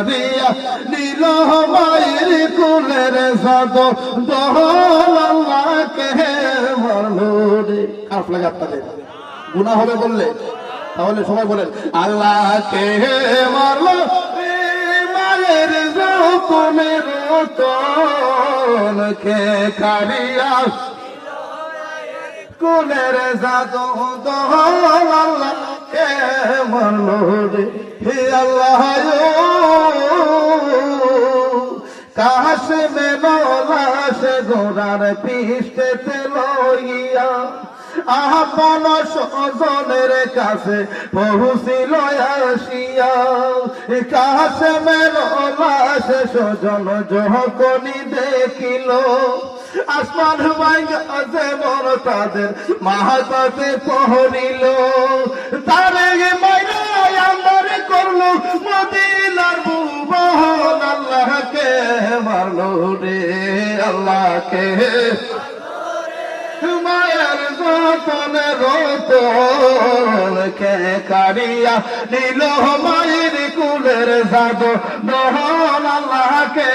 কারিয়া নীল মায়ের কুলের জাত দহল আল্লাহকে মারলো রে। খারাপ লাগে আপনাদের? গুনাহ হবে বললে? তাহলে সবাই বলেন আল্লাহকে মারলো মায়ের যৌতুনের কে কারিয়া কুলের জাদু দহল আল্লাহকে মারলো রে। হে আল্লাহ কাশে মেলাশ গোড়ার পৃষ্ঠেতে লইয়া আপন স্বজনের কাছে পৌঁছিল আসিয়া। কাছে মেলাশ স্বজন যখনই দেখিল আসমান ভাঙ্গা যেমন তাদের মাথাতে পহরিল। তারে মাইরা আন্দার করলো মদিনার ভুবন আল্লাহকে মারলো রে। আল্লাহকে মায়ের যতনের কে কারিয়া নীল মায়ের কুলের জাদু দহল আল্লাহকে